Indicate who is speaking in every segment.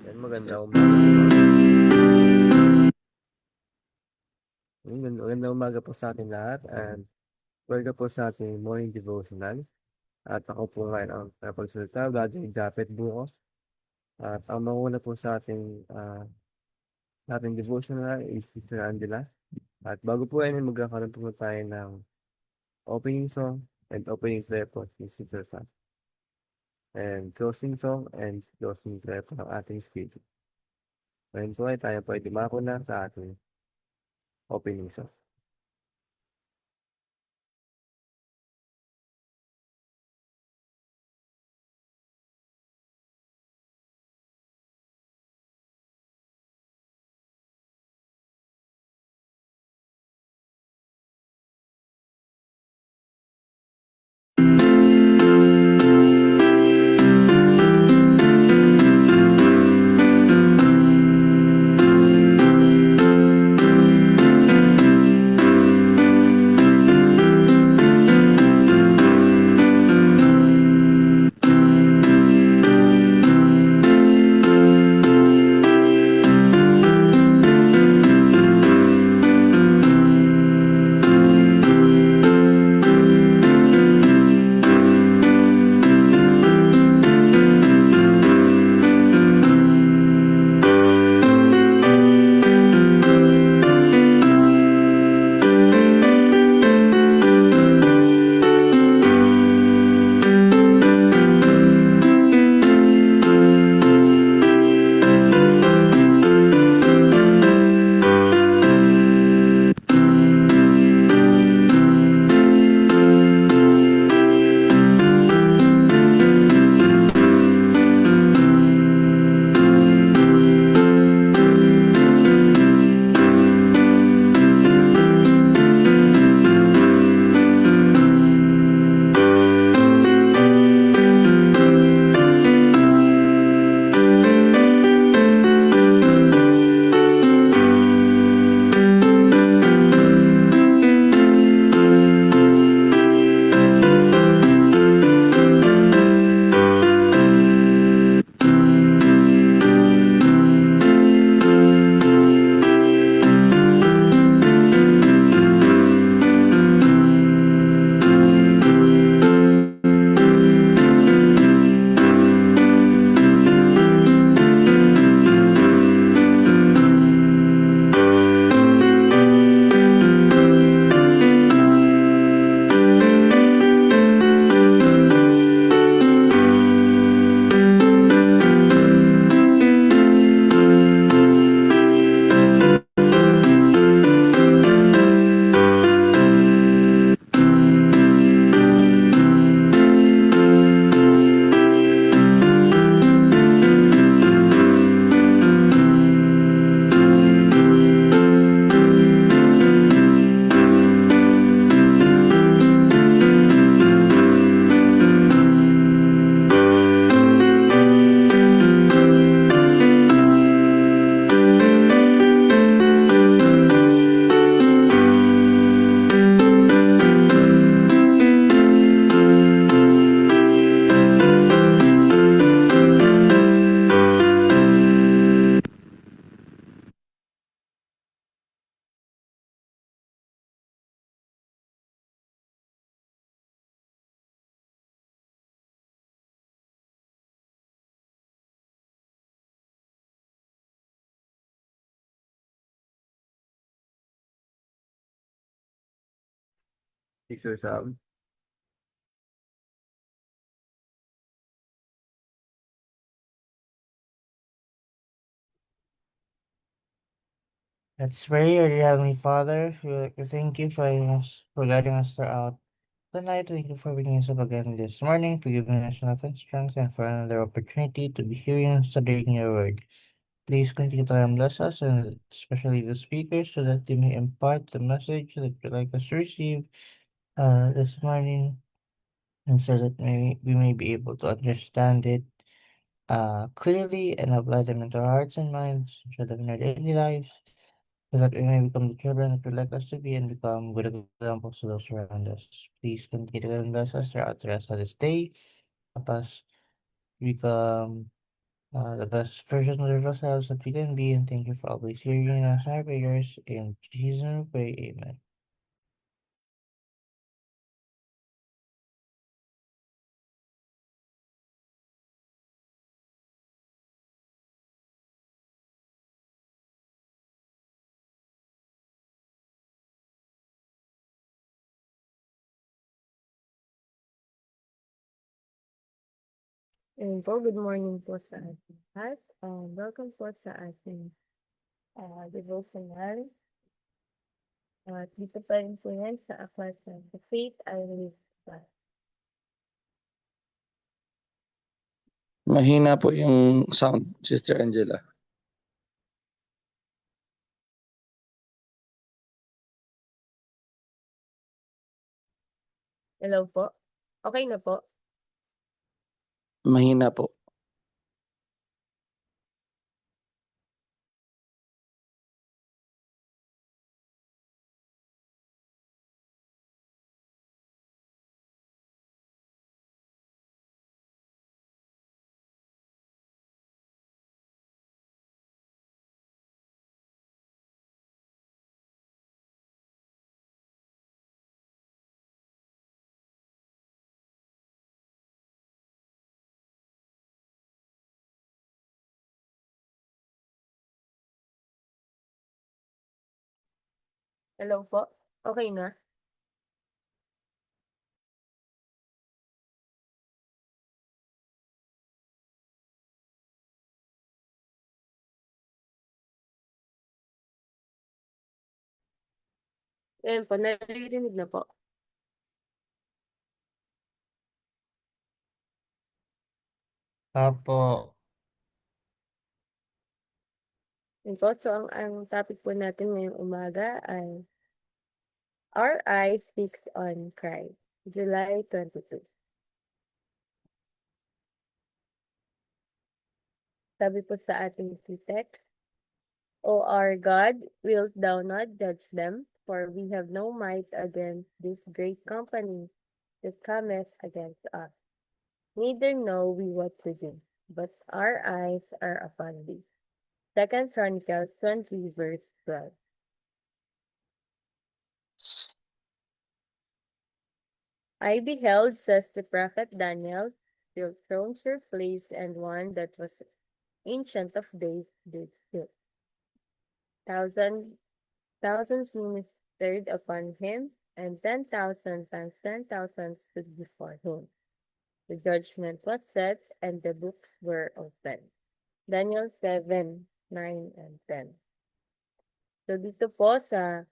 Speaker 1: Yan, magandang umaga po, ma'am. Magandang umaga po sa ating lahat and welcome po sa ating morning devotional. At ako po ngayon ang napagsalita, Brother Japet Buko. At ang manguna po sa ating devotional is Sister Angela. At bago po yan, magkakaroon po tayo ng opening song and opening prayer po si Sister Sam. And closing song and closing prayer po ng ating schedule. Ngayon po ay tayo po ay dumako na sa ating opening song. Sister Sam.
Speaker 2: Let's pray, our dear Heavenly Father. We would like to thank you for guiding us throughout the night. Thank you for bringing us up again this morning, for giving us enough and strength, and for another opportunity to be hearing and studying your word. Please continue to bless us, and especially the speakers, so that they may impart the message that you'd like us to receive this morning, and so that we may be able to understand it clearly and apply them into our hearts and minds, so that in our daily lives, so that we may become the children that you like us to be and become good examples to those around us. Please continue to bless us throughout the rest of this day. Help us become the best version of ourselves that we can be, and thank you for always hearing us, our prayers. In Jesus' name we pray, amen.
Speaker 3: And po, good morning po sa ating lahat. Welcome po sa ating devotional. At dito pa rin po yan sa Aklat ng The Faith I Live By.
Speaker 4: Mahina po yung sound, Sister Angela.
Speaker 3: Hello po. Okay na po.
Speaker 4: Mahina po.
Speaker 3: Hello po. Okay na. Ayan po, naririnig na po.
Speaker 2: Apo,
Speaker 3: Ayan po, so ang topic po natin ngayong umaga ay Our Eyes Fixed on Christ, July 22. Sabi po sa ating key text, O our God, wilt thou not judge them? For we have no might against this great company that cometh against us. Neither know we what to do, but our eyes are upon thee. 2 Chronicles 20, verse 12. I beheld, says the prophet Daniel, till thrones were placed, and one that was ancient of days did sit. Thousands ministered upon him, and 10,000 times 10,000 stood before him. The judgment was set, and the books were opened. Daniel 7, 9, and 10. So dito po sa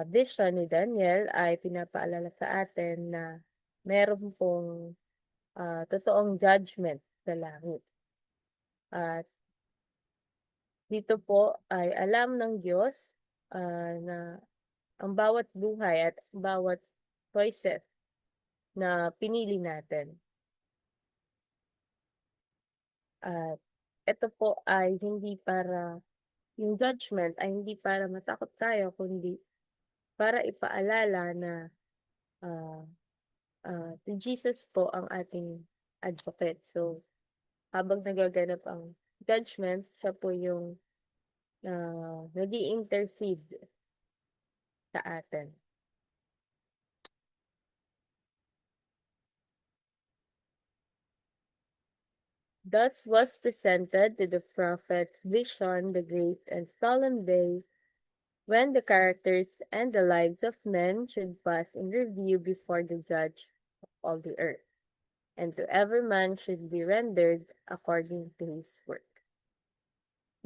Speaker 3: vision ni Daniel ay pinapaalala sa atin na meron pong totoong judgment sa langit. At dito po ay alam ng Diyos na ang bawat buhay at bawat choices na pinili natin. At ito po ay hindi para, yung judgment ay hindi para matakot tayo, kundi para ipaalala na si Jesus po ang ating advocate. So, habang nagaganap ang judgment, siya po yung nag-i-intercede sa atin. Thus was presented to the prophet vision the great and solemn day when the characters and the lives of men should pass in review before the judge of all the earth, and to every man should be rendered according to his work.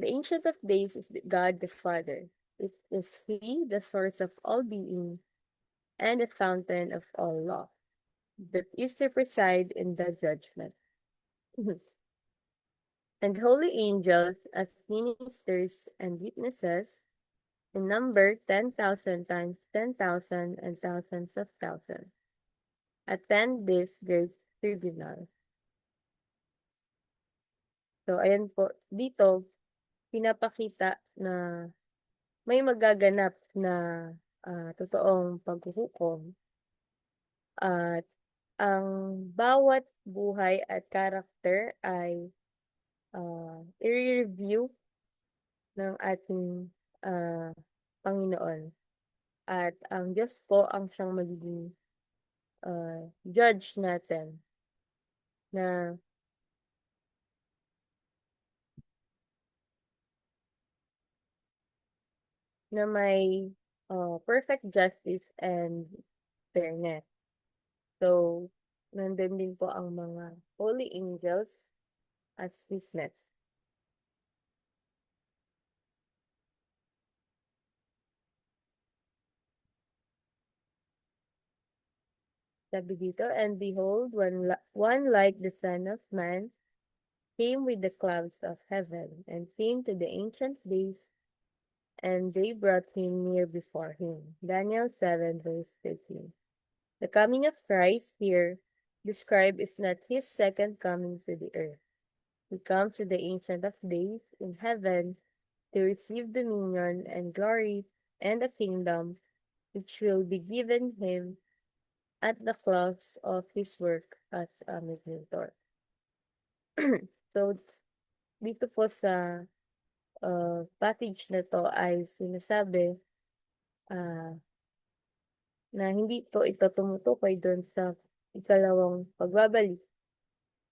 Speaker 3: The Ancient of Days is God the Father. It is He, the source of all being and the fountain of all law, that is to preside in the judgment. And holy angels, as ministers and witnesses, in number 10,000 times 10,000 and thousands of thousands, attend this great tribunal. So, ayan po, dito, pinapakita na may magaganap na totoong paghuhukom at ang bawat buhay at karakter ay i-review ng ating Panginoon. At ang Diyos po ang siyang magiging judge natin na may perfect justice and fairness. So, nandun din po ang mga holy angels as witness. Sabi dito, and behold, one like the Son of Man came with the clouds of heaven, and came to the Ancient Days, and they brought him near before him. Daniel 7, verse 13. The coming of Christ here described is not his second coming to the earth. He comes to the Ancient of Days in heaven to receive dominion and glory and a kingdom which will be given him at the close of his work as a mediator. So, dito po sa passage na to ay sinasabi na hindi po ito tumutukoy doon sa ikalawang pagbabalik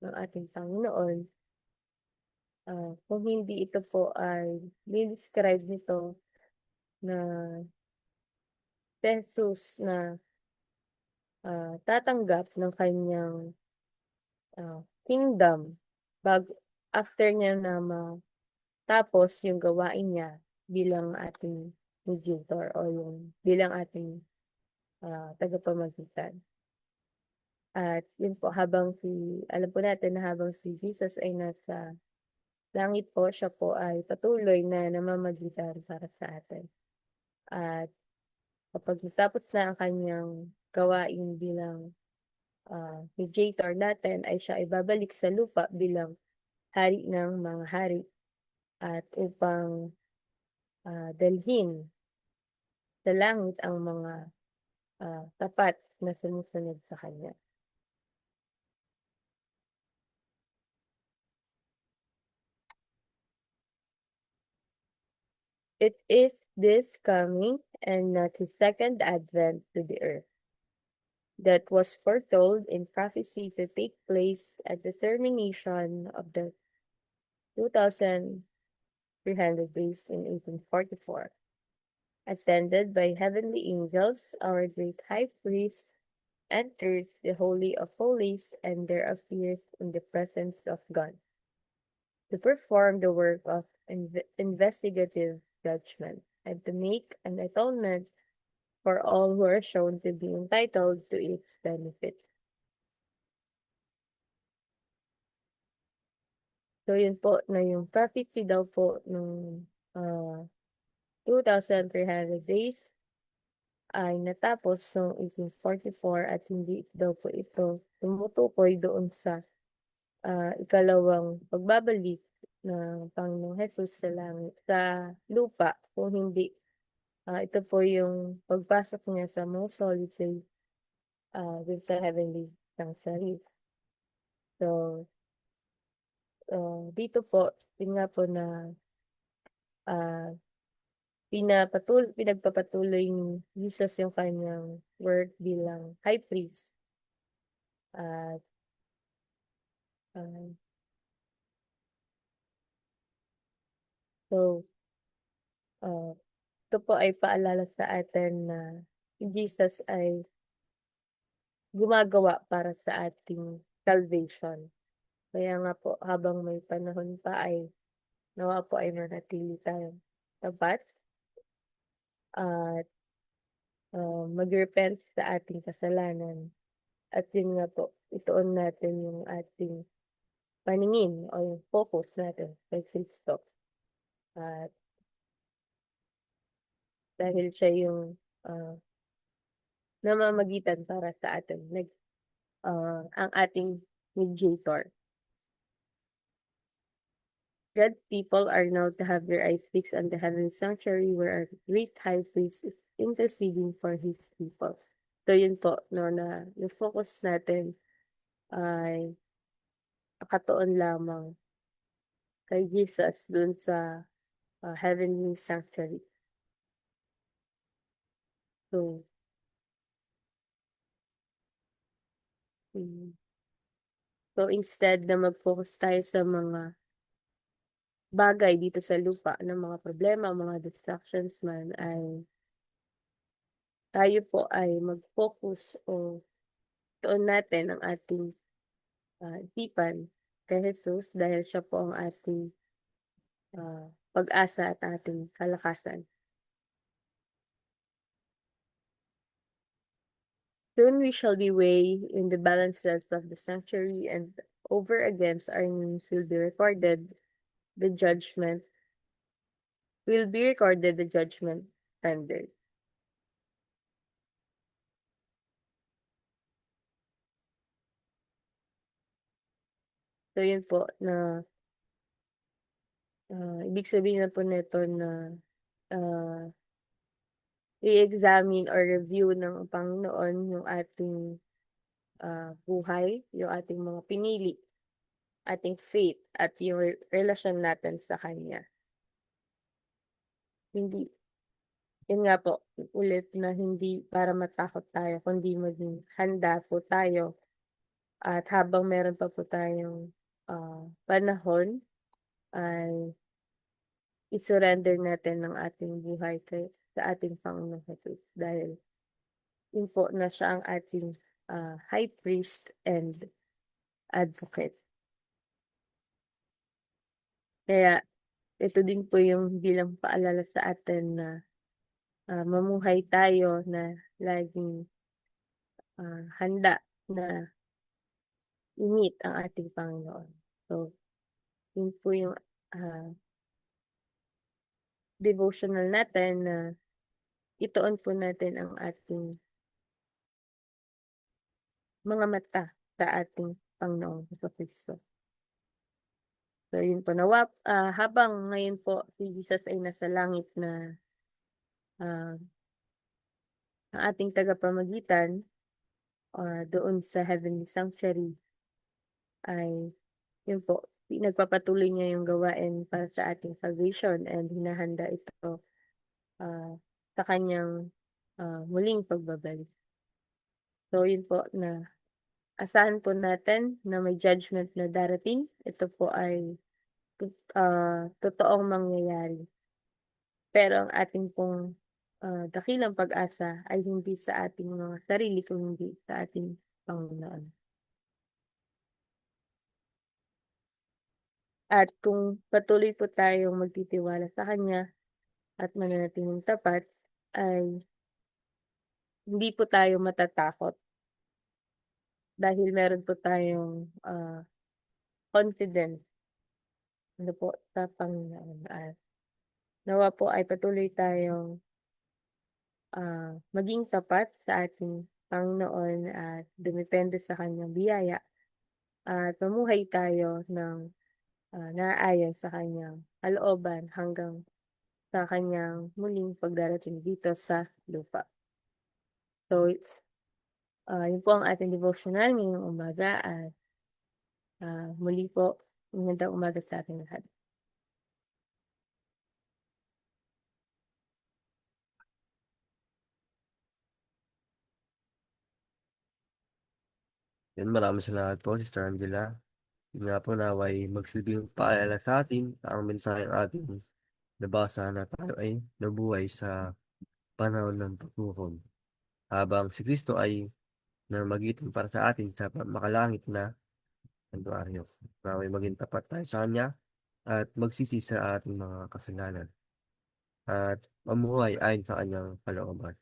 Speaker 3: ng ating Panginoon. Kung hindi ito po ay describe nito na Jesus na tatanggap ng kanyang kingdom after niya na matapos yung gawain niya bilang ating mediator o yung bilang ating tagapamagitan. At yun po, alam po natin na habang si Jesus ay nasa langit po, siya po ay patuloy na namamagitan para sa atin. At kapag natapos na ang kanyang gawain bilang mediator natin, ay siya ay babalik sa lupa bilang hari ng mga hari at upang dalhin sa langit ang mga tapat na sumusunod sa kanya. It is this coming and not his second advent to the earth that was foretold in prophecy to take place at the termination of the 2,300 days in 1844. Attended by heavenly angels, our great high priest enters the Holy of Holies and there appears in the presence of God to perform the work of investigative judgment and to make an atonement for all who are shown to be entitled to its benefit. So yun po na yung prophecy daw po nung 2,300 days ay natapos noong 1844 at hindi daw po ito tumutukoy doon sa ikalawang pagbabalik ng Panginoong Jesus sa langit, sa lupa, kung hindi ito po yung pagpasok niya sa most holy place dun sa heavenly sanctuary. So, dito po, yun nga po na pinagpapatuloy ni Jesus yung kanyang work bilang high priest. At so, ito po ay paalala sa atin na si Jesus ay gumagawa para sa ating salvation. Kaya nga po, habang may panahon pa ay nawa po ay manatili tayong tapat at mag-repent sa ating kasalanan. At yun nga po, ituon natin yung ating paningin o yung focus natin kay Kristo. At dahil siya yung namamagitan para sa atin, ang ating mediator. God's people are now to have their eyes fixed on the heavenly sanctuary where our great high priest is interceding for his people. So yun po, no, na yung focus natin ay nakatuon lamang kay Jesus dun sa heavenly sanctuary. So, mm, so instead na mag-focus tayo sa mga bagay dito sa lupa, ng mga problema, mga distractions man, ay tayo po ay mag-focus o tuon natin ang ating isipan kay Jesus dahil siya po ang ating pag-asa at ating kalakasan. Soon we shall be weighed in the balances of the sanctuary, and over against our names will be recorded the judgment rendered. So yun po na ibig sabihin na po nito na i-examine or review ng Panginoon yung ating buhay, yung ating mga pinili, ating faith, at yung relasyon natin sa Kanya. Hindi, yun nga po, ulit na hindi para matakot tayo, kundi maging handa po tayo. At habang meron pa po tayong panahon, ay isurrender natin ng ating buhay sa ating Panginoong Jesus. Dahil yun po na siya ang ating high priest and advocate. Kaya ito din po yung bilang paalala sa atin na mamuhay tayo na laging handa na i-meet ang ating Panginoon. So, yun po yung devotional natin na ituon po natin ang ating mga mata sa ating Panginoong Kristo. So, yun po. Habang ngayon po si Jesus ay nasa langit na ang ating tagapamagitan doon sa heavenly sanctuary, ay yun po, nagpapatuloy niya yung gawain para sa ating salvation and hinahanda ito sa kanyang muling pagbabalik. So yun po na asahan po natin na may judgment na darating. Ito po ay totoong mangyayari. Pero ang ating pong dakilang pag-asa ay hindi sa ating mga sarili, kundi sa ating Panginoon. At kung patuloy po tayong magtitiwala sa Kanya at mananatiling tapat, ay hindi po tayo matatakot. Dahil meron po tayong confidence po sa Panginoon. At nawa po ay patuloy tayong maging tapat sa ating Panginoon at dumepende sa Kanyang biyaya. At mamuhay tayo ng naayon sa Kanyang kalooban hanggang sa Kanyang muling pagdarating dito sa lupa. So, yun po ang ating devotional ngayong umaga at muli po, magandang umaga sa ating lahat.
Speaker 1: Yan, maraming salamat po, Sister Angela. Yun nga po, naway magsilbing paalala sa atin ang mensaheng ating nabasa na tayo ay nabuhay sa panahon ng paghukom. Habang si Kristo ay namagitan para sa atin sa makalangit na santuaryo. Naway maging tapat tayo sa Kanya at magsisi sa ating mga kasalanan. At mamuhay ayon sa Kanyang kalooban.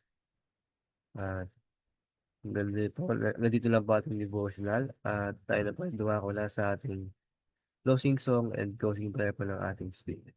Speaker 1: At nandito lang po ating devotional at tayo na po ay dumako na sa ating closing song and closing prayer po ng ating speaker.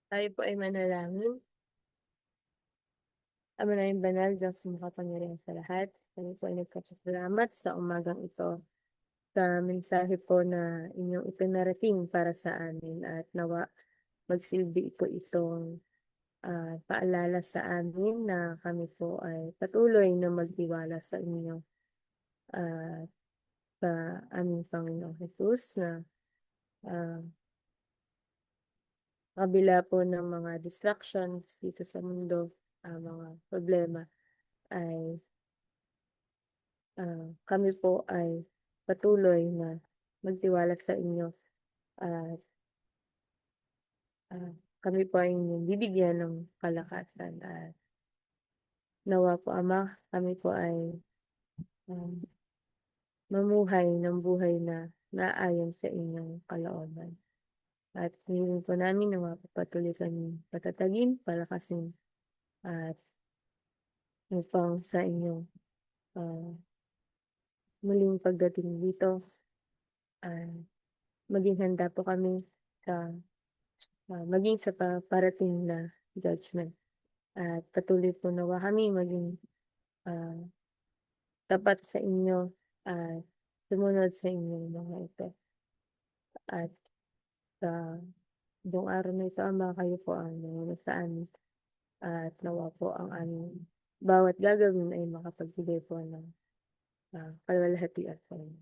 Speaker 3: Tayo po ay manalangin. Ama naming banal, Diyos na makapangyarihan sa lahat. Kami po ay nagkapasalamat sa umagang ito sa mensahe po na inyong ipinarating para sa amin at nawa magsilbi po itong paalala sa amin na kami po ay patuloy na magtiwala sa inyo at sa aming Panginoong Jesus na ah, kabila po ng mga distractions dito sa mundo, mga problema, ay kami po ay patuloy na magtiwala sa inyo at kami po ay inyong bibigyan ng kalakasan at nawa po Ama, kami po ay um, mamuhay ng buhay na naayon sa inyong kalooban. At hiniling po namin na mapapatuloy kami patatagin, palakasin at upang sa inyong muling pagdating dito ay maging handa po kami sa maging sa parating na judgment. At patuloy po nawa kami maging tapat sa inyo at sumunod sa inyong mga ito. At sa buong araw na ito, Ama, kayo po ang nanguna sa amin. At nawa po ang aming bawat gagawin ay makapagbigay po ng kalwalhatian sa inyo.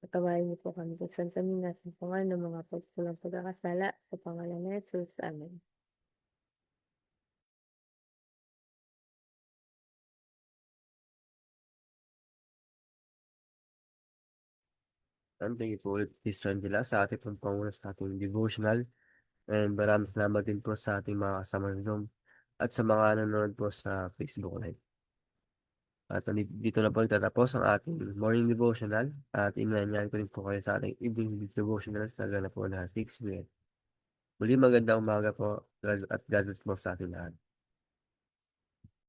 Speaker 3: Patawarin niyo po kami sa Santa Mina sa pangalan ng mga pagkulang pagkakasala sa pangalan ni Jesus. Amen.
Speaker 1: Thank you po ulit, Sister Angela, sa ating pong panguna sa ating devotional. And maraming salamat din po sa ating mga kasama ng Zoom at sa mga nanonood po sa Facebook Live. At dito na po nagtatapos ang ating morning devotional at inanyayahan ko rin po kayo sa ating evening devotional sa gana po na 6 p.m. Muli magandang umaga po at God bless po sa ating lahat.